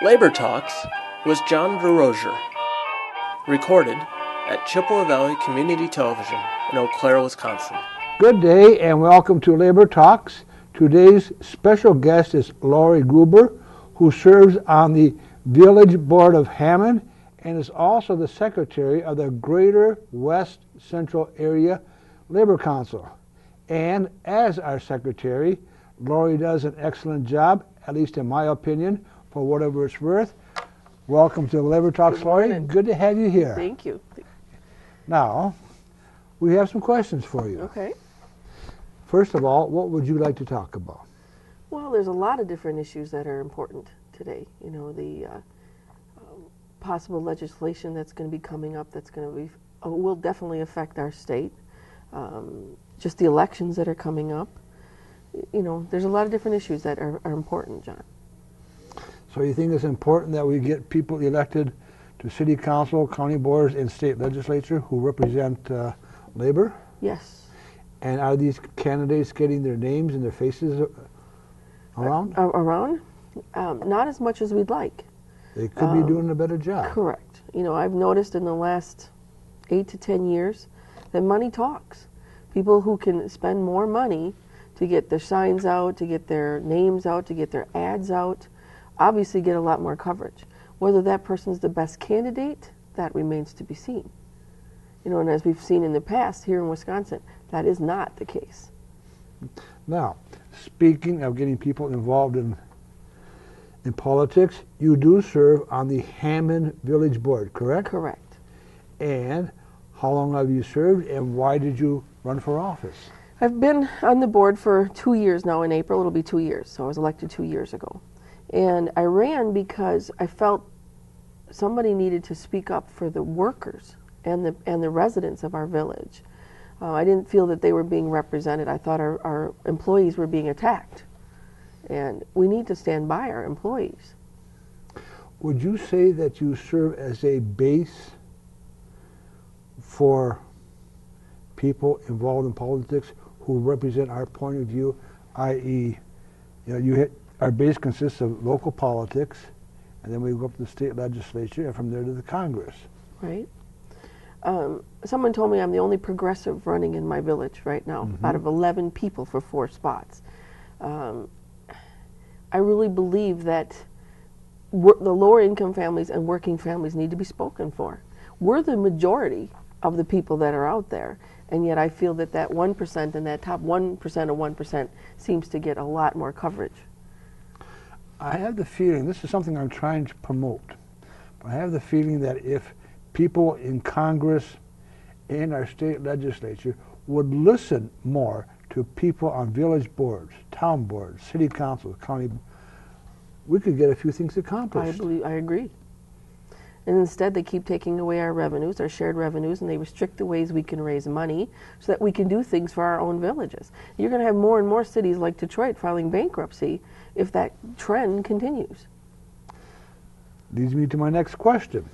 Labor Talks was John DeRozier, recorded at Chippewa Valley Community Television in Eau Claire, Wisconsin. Good day and welcome to Labor Talks. Today's special guest is Laurie Gruber, who serves on the Village Board of Hammond and is also the secretary of the Greater West Central Area Labor Council. And as our secretary, Laurie does an excellent job, at least in my opinion, for whatever it's worth. Welcome to Labor Talks, Laurie. Good to have you here. Thank you. Now, we have some questions for you. Okay. First of all, what would you like to talk about? Well, there's a lot of different issues that are important today. You know, the possible legislation that's going to be coming up that's going to be will definitely affect our state. Just the elections that are coming up. You know, there's a lot of different issues that are important, John. So you think it's important that we get people elected to city council, county boards, and state legislature who represent labor? Yes. And are these candidates getting their names and their faces around? Not as much as we'd like. They could be doing a better job. Correct. You know, I've noticed in the last 8 to 10 years that money talks. People who can spend more money to get their signs out, to get their names out, to get their ads out, obviously get a lot more coverage. Whether that person's the best candidate, that remains to be seen. You know, and as we've seen in the past here in Wisconsin, that is not the case. Now, speaking of getting people involved in politics, you do serve on the Hammond Village Board, correct? Correct. And how long have you served, and why did you run for office? I've been on the board for 2 years now. In April, it'll be 2 years. So I was elected 2 years ago. And I ran because I felt somebody needed to speak up for the workers and the residents of our village. I didn't feel that they were being represented. I thought our employees were being attacked. And we need to stand by our employees. Would you say that you serve as a base for people involved in politics who represent our point of view, i.e., our base consists of local politics, and then we go up to the state legislature, and from there to the Congress. Right. Someone told me I'm the only progressive running in my village right now, out of 11 people for 4 spots. I really believe that the lower income families and working families need to be spoken for. We're the majority of the people that are out there, and yet I feel that 1% and that top 1% of 1% seems to get a lot more coverage. I have the feeling, this is something I'm trying to promote, but I have the feeling that if people in Congress and our state legislature would listen more to people on village boards, town boards, city councils, county, we could get a few things accomplished. I agree. And instead they keep taking away our revenues, our shared revenues, and they restrict the ways we can raise money so that we can do things for our own villages. You're going to have more and more cities like Detroit filing bankruptcy if that trend continues. Leads me to my next question.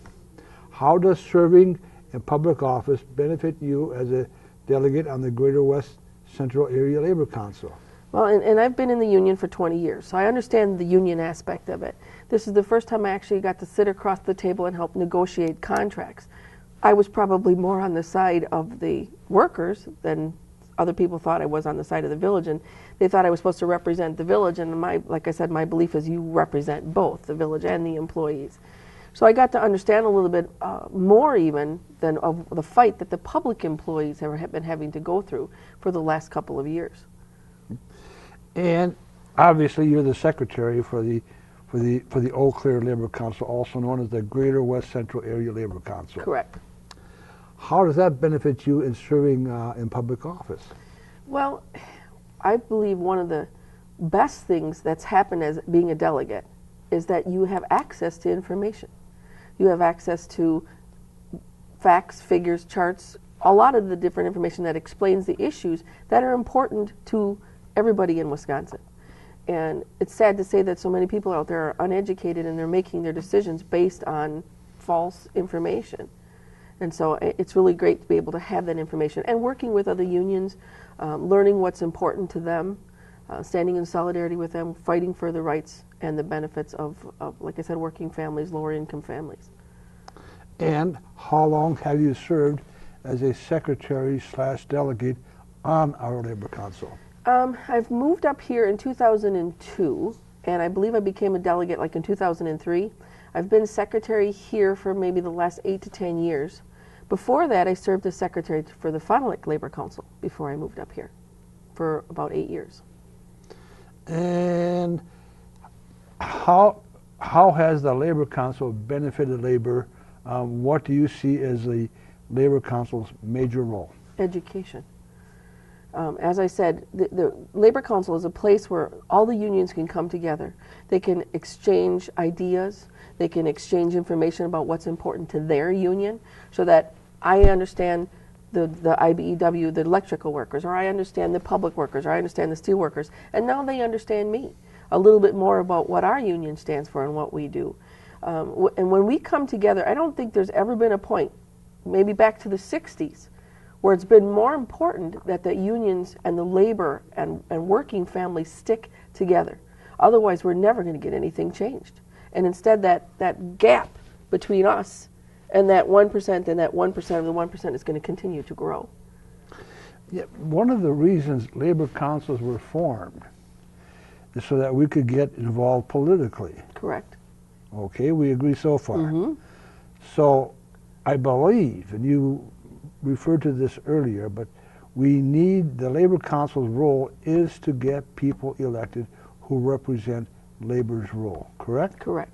How does serving in public office benefit you as a delegate on the Greater West Central Area Labor Council? Well, and I've been in the union for 20 years, so I understand the union aspect of it. This is the first time I actually got to sit across the table and help negotiate contracts. I was probably more on the side of the workers than other people thought I was on the side of the village, and they thought I was supposed to represent the village, and like I said, my belief is you represent both the village and the employees. So I got to understand a little bit more even than of the fight that the public employees have been having to go through for the last couple of years. And obviously you're the secretary for the Eau Claire Labor Council, also known as the Greater West Central Area Labor Council. Correct. How does that benefit you in serving in public office? Well, I believe one of the best things that's happened as being a delegate is that you have access to information. You have access to facts, figures, charts, a lot of the different information that explains the issues that are important to everybody in Wisconsin. And it's sad to say that so many people out there are uneducated and they're making their decisions based on false information. And so it's really great to be able to have that information and working with other unions, learning what's important to them, standing in solidarity with them, fighting for the rights and the benefits of, like I said, working families, lower income families. And how long have you served as a secretary/delegate on our Labor Council? I've moved up here in 2002, and I believe I became a delegate like in 2003. I've been secretary here for maybe the last 8 to 10 years. Before that, I served as secretary for the Fond du Lac Labor Council before I moved up here for about 8 years. And how has the Labor Council benefited labor? What do you see as the Labor Council's major role? Education. As I said, the Labor Council is a place where all the unions can come together. They can exchange ideas. They can exchange information about what's important to their union, so that I understand the IBEW, the electrical workers, or I understand the public workers, or I understand the steel workers, and now they understand me a little bit more about what our union stands for and what we do. And when we come together, I don't think there's ever been a point, maybe back to the 60s, where it's been more important that the unions and the labor and working families stick together. Otherwise, we're never going to get anything changed. And instead, that gap between us and that 1% and that 1% of the 1% is going to continue to grow. Yeah, one of the reasons labor councils were formed is so that we could get involved politically. Correct. Okay, we agree so far. Mm-hmm. So I believe, and you referred to this earlier, but the Labor Council's role is to get people elected who represent labor's role, correct? Correct.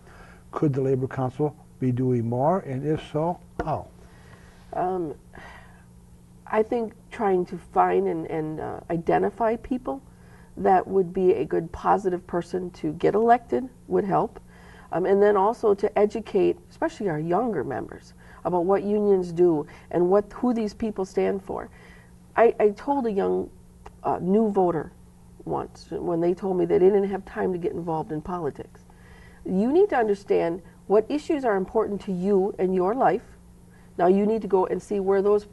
Could the Labor Council be doing more, and if so, how? I think trying to find and identify people that would be a good positive person to get elected would help. And then also to educate, especially our younger members, about what unions do and who these people stand for. I told a young new voter once, when they told me they didn't have time to get involved in politics, you need to understand what issues are important to you in your life. Now you need to go and see where those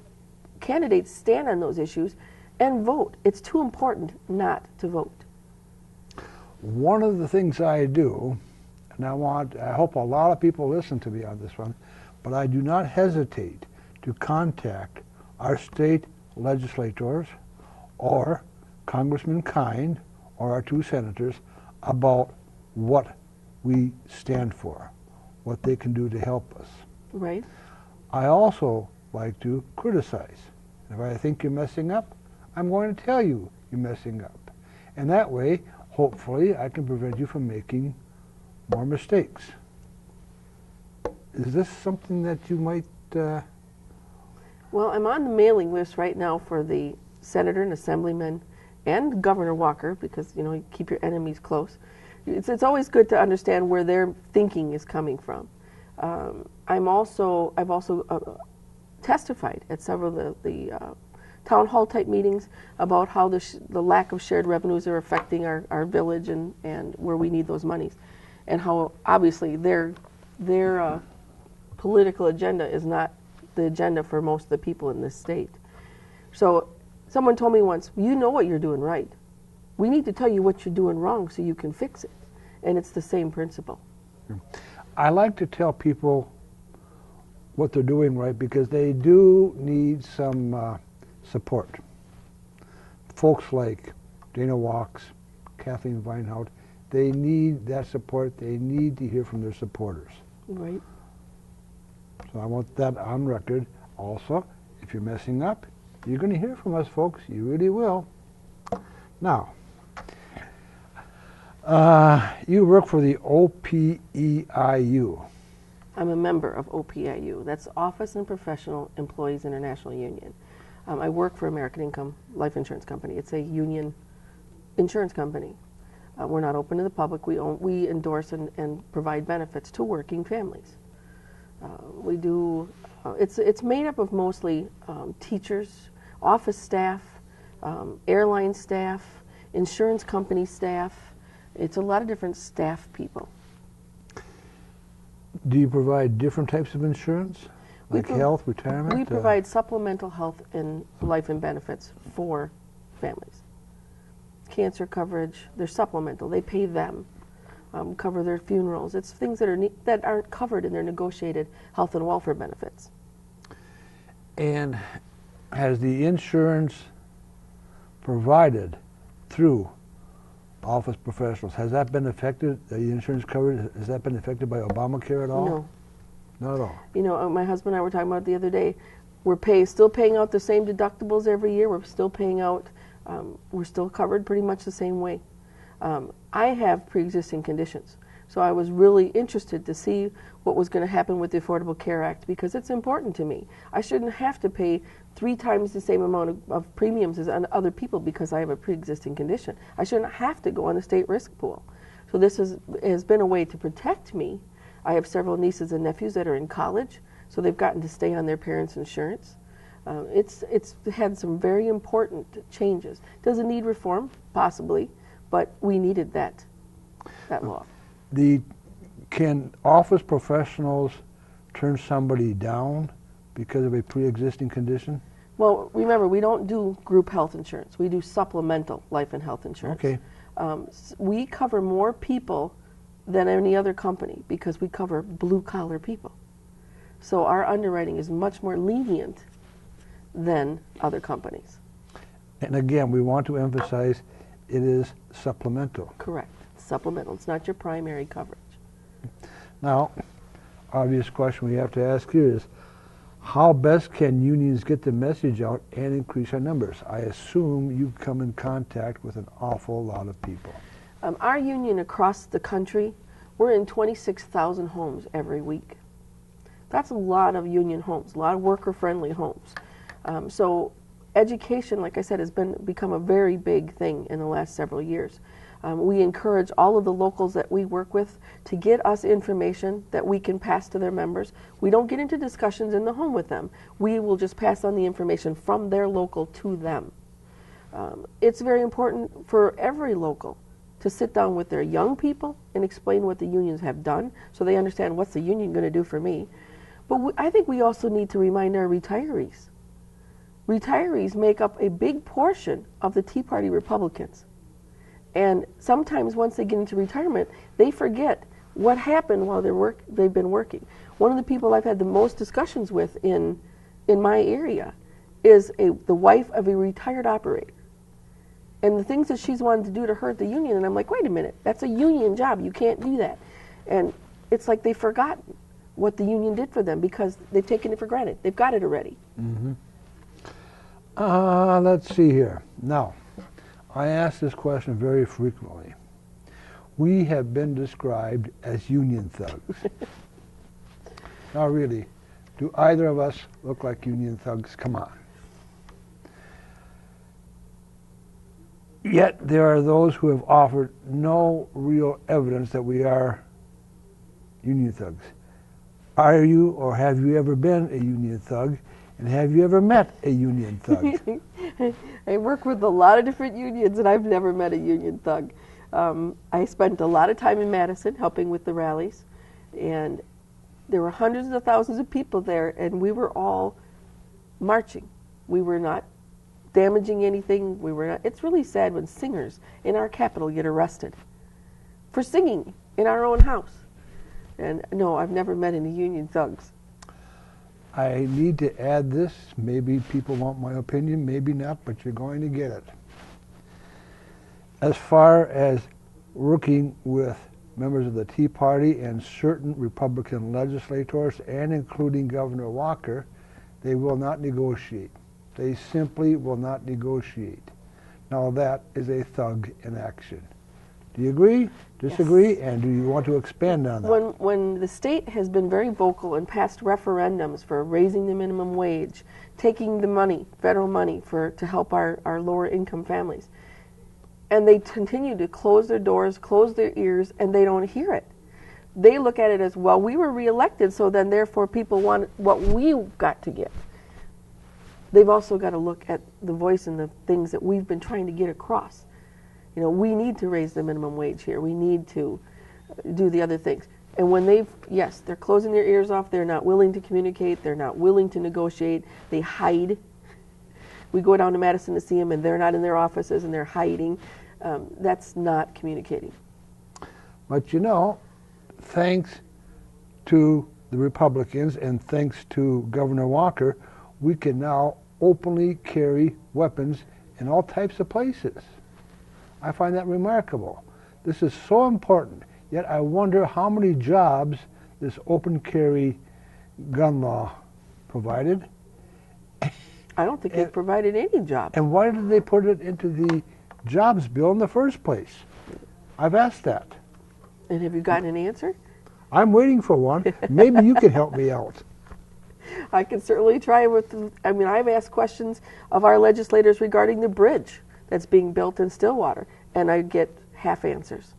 candidates stand on those issues and vote. It's too important not to vote. One of the things I do, and I hope a lot of people listen to me on this one, but I do not hesitate to contact our state legislators or Congressman Kind or our 2 senators about what we stand for, what they can do to help us. Right. I also like to criticize. If I think you're messing up, I'm going to tell you you're messing up. And that way, hopefully, I can prevent you from making more mistakes. Is this something that you might... Well, I'm on the mailing list right now for the senator and assemblyman and Governor Walker, because, you know, you keep your enemies close. It's always good to understand where their thinking is coming from. I've also testified at several of the town hall type meetings about how the lack of shared revenues are affecting our village and where we need those monies, and how obviously their political agenda is not the agenda for most of the people in this state. So someone told me once, you know what you're doing right. We need to tell you what you're doing wrong so you can fix it. And it's the same principle. I like to tell people what they're doing right because they do need some support. Folks like Dana Walks, Kathleen Weinhaut, they need that support. They need to hear from their supporters. Right. So I want that on record. Also, if you're messing up, you're going to hear from us, folks. You really will. Now, you work for the OPEIU. I'm a member of OPEIU. That's Office and Professional Employees International Union. I work for American Income Life Insurance Company. It's a union insurance company. We're not open to the public. We endorse and provide benefits to working families. We do. It's made up of mostly teachers, office staff, airline staff, insurance company staff. It's a lot of different staff people. Do you provide different types of insurance, like health, retirement? We provide supplemental health and life and benefits for families. cancer coverage, they're supplemental. They pay them, cover their funerals. It's things that aren't covered in their negotiated health and welfare benefits. And has the insurance provided through office professionals, has that been affected, the insurance coverage, has that been affected by Obamacare at all? No. Not at all. You know, my husband and I were talking about it the other day. We're still paying out the same deductibles every year. We're still paying out, we're still covered pretty much the same way. I have pre-existing conditions, so I was really interested to see what was going to happen with the Affordable Care Act because it's important to me. I shouldn't have to pay 3 times the same amount of premiums as other people because I have a pre-existing condition. I shouldn't have to go on the state risk pool. So this has been a way to protect me. I have several nieces and nephews that are in college, so they've gotten to stay on their parents' insurance. It's had some very important changes. Does it need reform? Possibly, but we needed that law. Can office professionals turn somebody down because of a pre-existing condition? Well, remember, we don't do group health insurance. We do supplemental life and health insurance. Okay. We cover more people than any other company because we cover blue-collar people. So our underwriting is much more lenient than other companies. And again, we want to emphasize it is supplemental. Correct. Supplemental. It's not your primary coverage. Now, obvious question we have to ask here is, how best can unions get the message out and increase our numbers? I assume you come in contact with an awful lot of people. Our union across the country, we're in 26,000 homes every week. That's a lot of union homes, a lot of worker-friendly homes. So education, like I said, has become a very big thing in the last several years. We encourage all of the locals that we work with to get us information that we can pass to their members. We don't get into discussions in the home with them. We will just pass on the information from their local to them. It's very important for every local to sit down with their young people and explain what the unions have done so they understand what's the union going to do for me. But I think we also need to remind our retirees. Retirees make up a big portion of the Tea Party Republicans. And sometimes once they get into retirement, they forget what happened while they've been working. One of the people I've had the most discussions with in my area is the wife of a retired operator. And the things that she's wanted to do to hurt the union, and I'm like, wait a minute, that's a union job, you can't do that. And it's like they've forgotten what the union did for them because they've taken it for granted. They've got it already. Mm-hmm. Let's see here. Now, I ask this question very frequently. We have been described as union thugs. Now really, do either of us look like union thugs? Come on. Yet there are those who have offered no real evidence that we are union thugs. Are you or have you ever been a union thug? And have you ever met a union thug? I work with a lot of different unions and I've never met a union thug. I spent a lot of time in Madison helping with the rallies, and there were hundreds of thousands of people there, and we were all marching. We were not damaging anything. It's really sad when singers in our capital get arrested for singing in our own house. And no, I've never met any union thugs. I need to add this. Maybe people want my opinion, maybe not, but you're going to get it. As far as working with members of the Tea Party and certain Republican legislators, and including Governor Walker, they will not negotiate. They simply will not negotiate. Now that is a thug in action. Do you agree, disagree, yes, and do you want to expand on that? When the state has been very vocal and passed referendums for raising the minimum wage, taking the money, federal money, to help our lower income families, and they continue to close their doors, close their ears, and they don't hear it. They look at it as, well, we were reelected, so then therefore people want what we've got to get. They've also got to look at the voice and the things that we've been trying to get across. You know, we need to raise the minimum wage here. We need to do the other things. And when they're closing their ears off, they're not willing to communicate, they're not willing to negotiate, they hide. We go down to Madison to see them and they're not in their offices and they're hiding. That's not communicating. But you know, thanks to the Republicans and thanks to Governor Walker, we can now openly carry weapons in all types of places. I find that remarkable. This is so important, yet I wonder how many jobs this open carry gun law provided. I don't think they've provided any jobs. And why did they put it into the jobs bill in the first place? I've asked that. And have you gotten an answer? I'm waiting for one. Maybe you can help me out. I can certainly try I've asked questions of our legislators regarding the bridge that's being built in Stillwater, and I get half answers,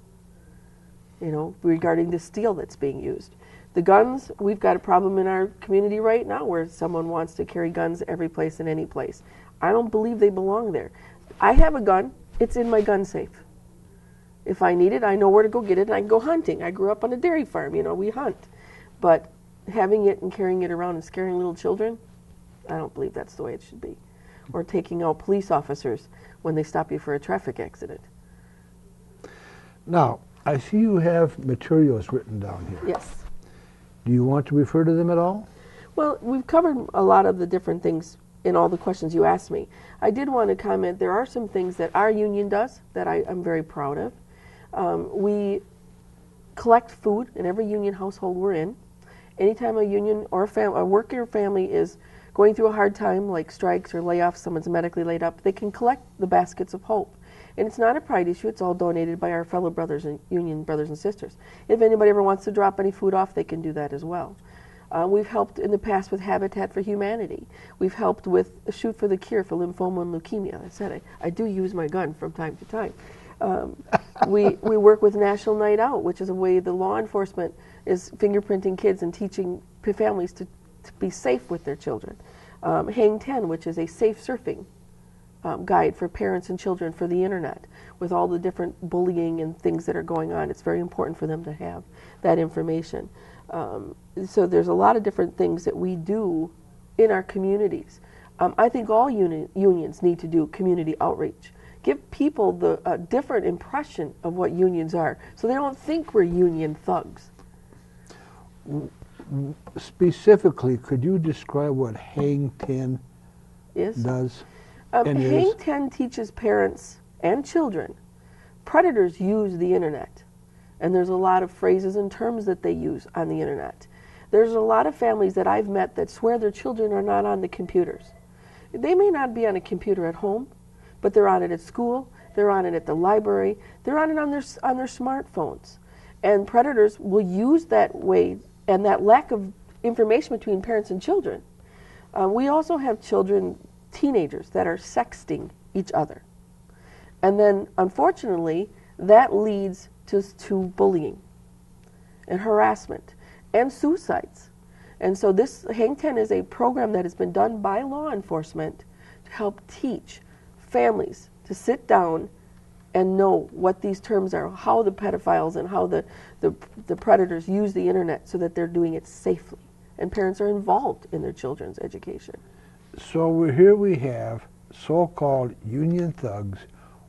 regarding the steel that's being used. The guns, we've got a problem in our community right now where someone wants to carry guns every place and any place. I don't believe they belong there. I have a gun. It's in my gun safe. If I need it, I know where to go get it, and I can go hunting. I grew up on a dairy farm, we hunt. But having it and carrying it around and scaring little children, I don't believe that's the way it should be. Or taking out police officers when they stop you for a traffic accident. Now, I see you have materials written down here. Yes. Do you want to refer to them at all? Well, we've covered a lot of the different things in all the questions you asked me. I did want to comment, there are some things that our union does that I'm very proud of. We collect food in every union household we're in. Anytime a union or a worker family is going through a hard time, like strikes or layoffs, someone's medically laid up, they can collect the baskets of hope. And it's not a pride issue, it's all donated by our fellow brothers and union brothers and sisters. If anybody ever wants to drop any food off, they can do that as well. We've helped in the past with Habitat for Humanity. We've helped with Shoot for the Cure for lymphoma and leukemia. I said I do use my gun from time to time. We work with National Night Out, which is a way the law enforcement is fingerprinting kids and teaching families to be safe with their children. Hang 10, which is a safe surfing guide for parents and children for the internet, with all the different bullying and things that are going on. It's very important for them to have that information. So there's a lot of different things that we do in our communities. I think all unions need to do community outreach. Give people the different impression of what unions are, so they don't think we're union thugs. Specifically, could you describe what Hang 10 does? Hang 10 teaches parents and children. Predators use the internet, and there's a lot of phrases and terms that they use on the internet. There's a lot of families that I've met that swear their children are not on the computers. They may not be on a computer at home, but they're on it at school, they're on it at the library, they're on it on their smartphones. And predators will use that way and that lack of information between parents and children. We also have teenagers that are sexting each other. And then, unfortunately, that leads to bullying and harassment and suicides. And so this Hang 10 is a program that has been done by law enforcement to help teach families to sit down and know what these terms are, how the pedophiles and how the predators use the internet so that they're doing it safely. And parents are involved in their children's education. So here we have so-called union thugs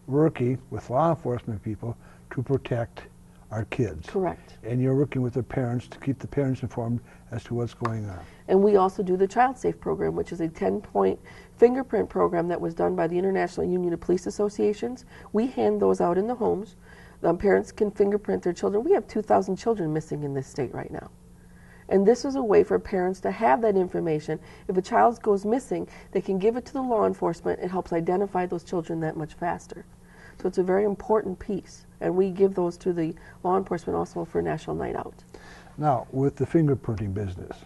working with law enforcement people to protect our kids. Correct. And you're working with the parents to keep the parents informed as to what's going on. And we also do the Child Safe program, which is a 10-point fingerprint program that was done by the International Union of Police Associations. We hand those out in the homes. Parents can fingerprint their children. We have 2,000 children missing in this state right now. And this is a way for parents to have that information. If a child goes missing, they can give it to the law enforcement. It helps identify those children that much faster. So it's a very important piece. And we give those to the law enforcement also for National Night Out. Now, with the fingerprinting business,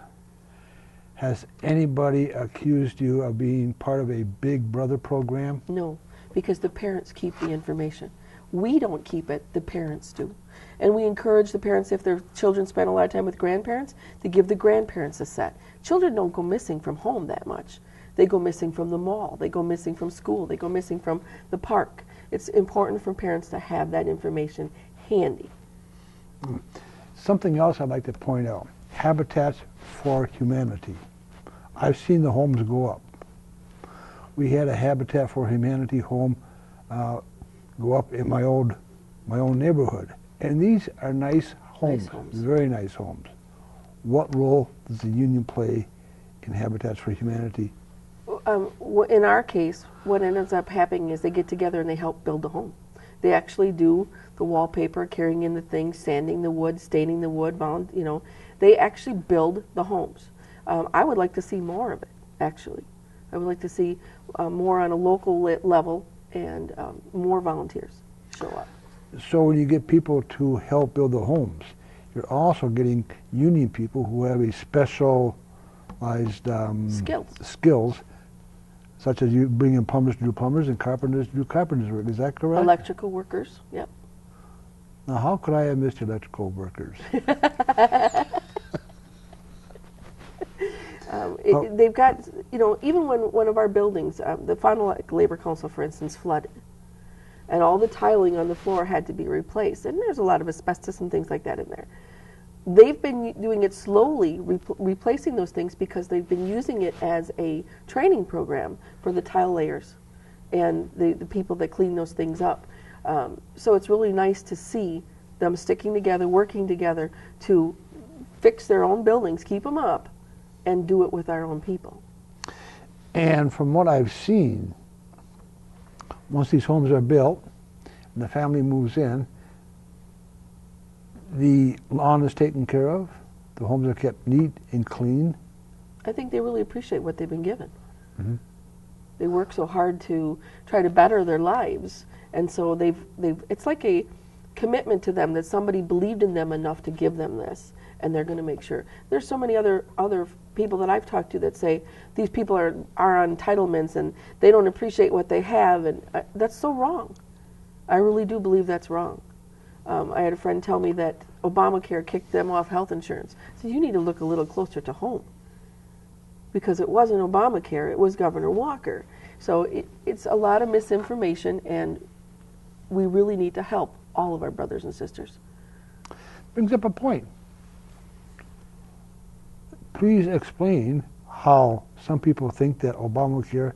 has anybody accused you of being part of a Big Brother program? No, because the parents keep the information. We don't keep it, the parents do. And we encourage the parents, if their children spend a lot of time with grandparents, to give the grandparents a set. Children don't go missing from home that much. They go missing from the mall, they go missing from school, they go missing from the park. It's important for parents to have that information handy. Something else I'd like to point out, Habitats for Humanity. I've seen the homes go up. We had a Habitat for Humanity home go up in my own neighborhood, and these are nice homes, very nice homes. What role does the union play in Habitats for Humanity? In our case, what ends up happening is they get together and they help build the home. They actually do the wallpaper, carrying in the things, sanding the wood, staining the wood, you know. They actually build the homes. I would like to see more of it, actually. I would like to see more on a local level and more volunteers show up. So when you get people to help build the homes, you're also getting union people who have a specialized skills, such as you bring in plumbers to do plumbers and carpenters to do carpenters work. Is that correct? Electrical workers, yep. Now, how could I have missed electrical workers? They've got, you know, even when one of our buildings, the Fond du Lac Labor Council, for instance, flooded, and all the tiling on the floor had to be replaced, and there's a lot of asbestos and things like that in there. They've been doing it slowly, replacing those things, because they've been using it as a training program for the tile layers and the people that clean those things up. So it's really nice to see them sticking together, working together to fix their own buildings, keep them up, and do it with our own people. And from what I've seen, once these homes are built and the family moves in, the lawn is taken care of, the homes are kept neat and clean. I think they really appreciate what they've been given. Mm-hmm. They work so hard to try to better their lives, and so they've it's like a commitment to them that somebody believed in them enough to give them this, and they're going to make sure. There's so many other people that I've talked to that say these people are on entitlements and they don't appreciate what they have, and that's so wrong. I really do believe that's wrong. I had a friend tell me that Obamacare kicked them off health insurance. So you need to look a little closer to home, because it wasn't Obamacare, it was Governor Walker. So it's a lot of misinformation, and we really need to help all of our brothers and sisters. Brings up a point. Please explain how some people think that Obamacare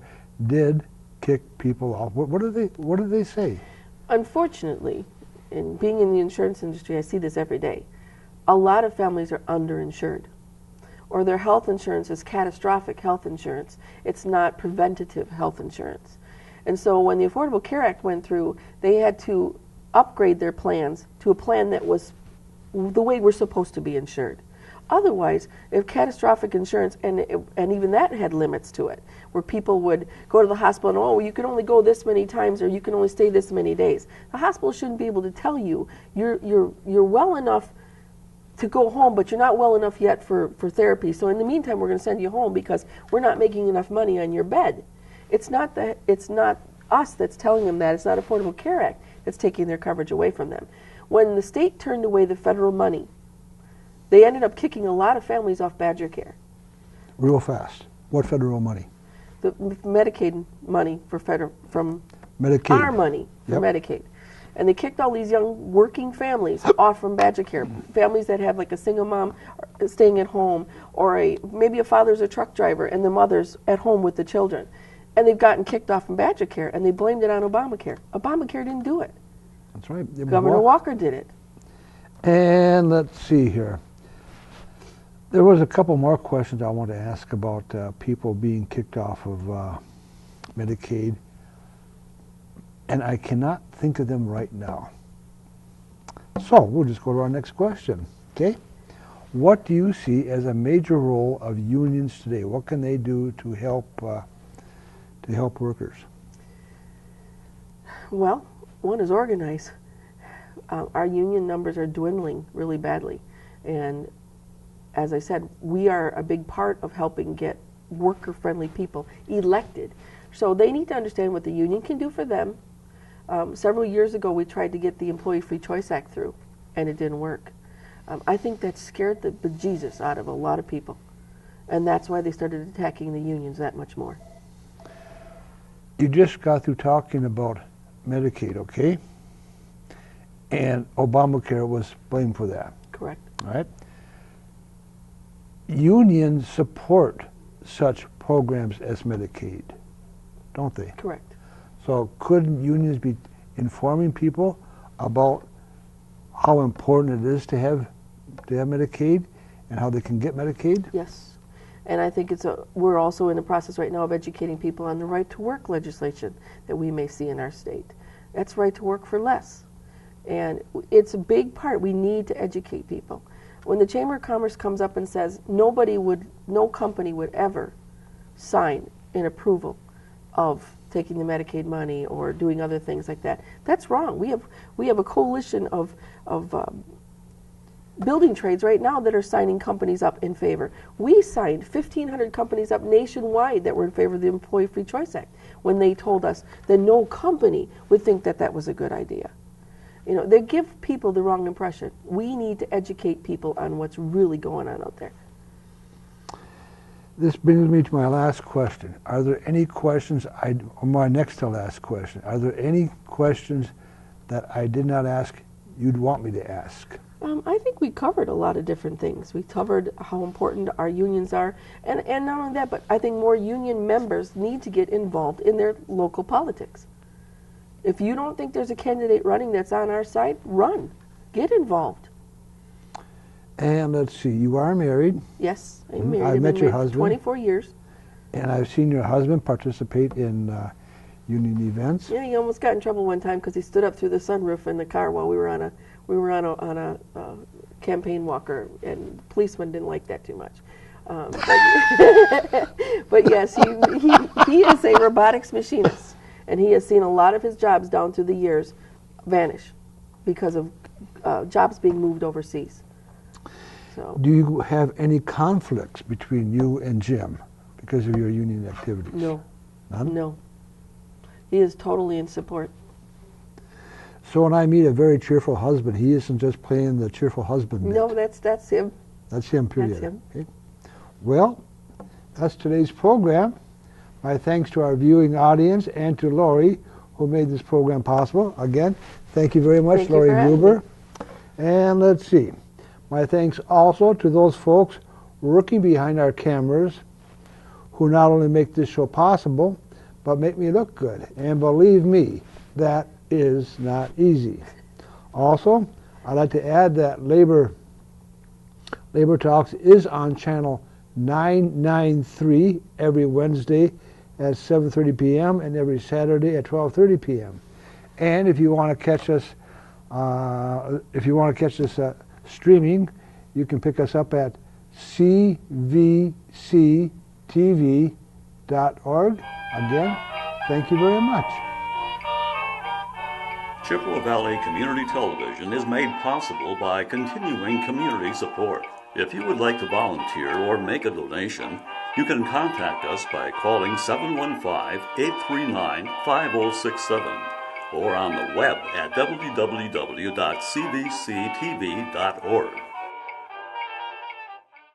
did kick people off. What do they say? Unfortunately, in being in the insurance industry, I see this every day. A lot of families are underinsured, or their health insurance is catastrophic health insurance. It's not preventative health insurance. And so when the Affordable Care Act went through, they had to upgrade their plans to a plan that was the way we're supposed to be insured. Otherwise, if catastrophic insurance, and even that had limits to it, where people would go to the hospital and, oh, you can only go this many times, or you can only stay this many days. The hospital shouldn't be able to tell you you're well enough to go home, but you're not well enough yet for therapy. So in the meantime, we're going to send you home because we're not making enough money on your bed. It's not us that's telling them that. It's not Affordable Care Act that's taking their coverage away from them. When the state turned away the federal money, they ended up kicking a lot of families off Badger Care. Real fast. What federal money? The Medicaid money from Medicaid. Our money for Medicaid. And they kicked all these young working families off from Badger Care. Families that have like a single mom staying at home, or maybe a father's a truck driver and the mother's at home with the children. And they've gotten kicked off from Badger Care, and they blamed it on Obamacare. Obamacare didn't do it. That's right. Governor Walker did it. And let's see here. There was a couple more questions I want to ask about people being kicked off of Medicaid, and I cannot think of them right now. So we'll just go to our next question, okay? What do you see as a major role of unions today? What can they do to help workers? Well, one is organize. Our union numbers are dwindling really badly, and as I said, we are a big part of helping get worker-friendly people elected. So they need to understand what the union can do for them. Several years ago, we tried to get the Employee Free Choice Act through, and it didn't work. I think that scared the bejesus out of a lot of people, and that's why they started attacking the unions that much more. You just got through talking about Medicaid, okay? And Obamacare was blamed for that. Correct. All right? Unions support such programs as Medicaid, don't they? Correct. So could unions be informing people about how important it is to have Medicaid and how they can get Medicaid? Yes. And I think we're also in the process right now of educating people on the right to work legislation that we may see in our state. That's right to work for less. And it's a big part. We need to educate people. When the Chamber of Commerce comes up and says no company would ever sign an approval of taking the Medicaid money or doing other things like that, that's wrong. We have a coalition of building trades right now that are signing companies up in favor. We signed 1,500 companies up nationwide that were in favor of the Employee Free Choice Act when they told us that no company would think that that was a good idea. You know, they give people the wrong impression. We need to educate people on what's really going on out there. This brings me to my last question. Are there any questions, or my next to last question, are there any questions that I did not ask you'd want me to ask? I think we covered a lot of different things. We covered how important our unions are, and not only that, but I think more union members need to get involved in their local politics. If you don't think there's a candidate running that's on our side, run. Get involved. And let's see, you are married. Yes, I'm married. I've met your husband. 24 years. And I've seen your husband participate in union events. Yeah, he almost got in trouble one time because he stood up through the sunroof in the car while we were on a campaign walker, and the policeman didn't like that too much. But yes, he is a robotics machinist, and he has seen a lot of his jobs down through the years vanish because of jobs being moved overseas. So. Do you have any conflicts between you and Jim because of your union activities? No. None? No. He is totally in support. So when I meet a very cheerful husband, he isn't just playing the cheerful husband bit. No, that's him. That's him, period. That's him. Okay. Well, that's today's program. My thanks to our viewing audience and to Laurie, who made this program possible. Again, thank you very much, Thank you Laurie for having Gruber. me. And let's see. My thanks also to those folks working behind our cameras who not only make this show possible, but make me look good. And believe me, that is not easy. Also, I'd like to add that Labor Talks is on channel 993 every Wednesday at 7:30 p.m. and every Saturday at 12:30 p.m. And if you want to catch us, streaming, you can pick us up at cvctv.org. Again, thank you very much. Chippewa Valley Community Television is made possible by continuing community support. If you would like to volunteer or make a donation, you can contact us by calling 715-839-5067 or on the web at www.cvctv.org.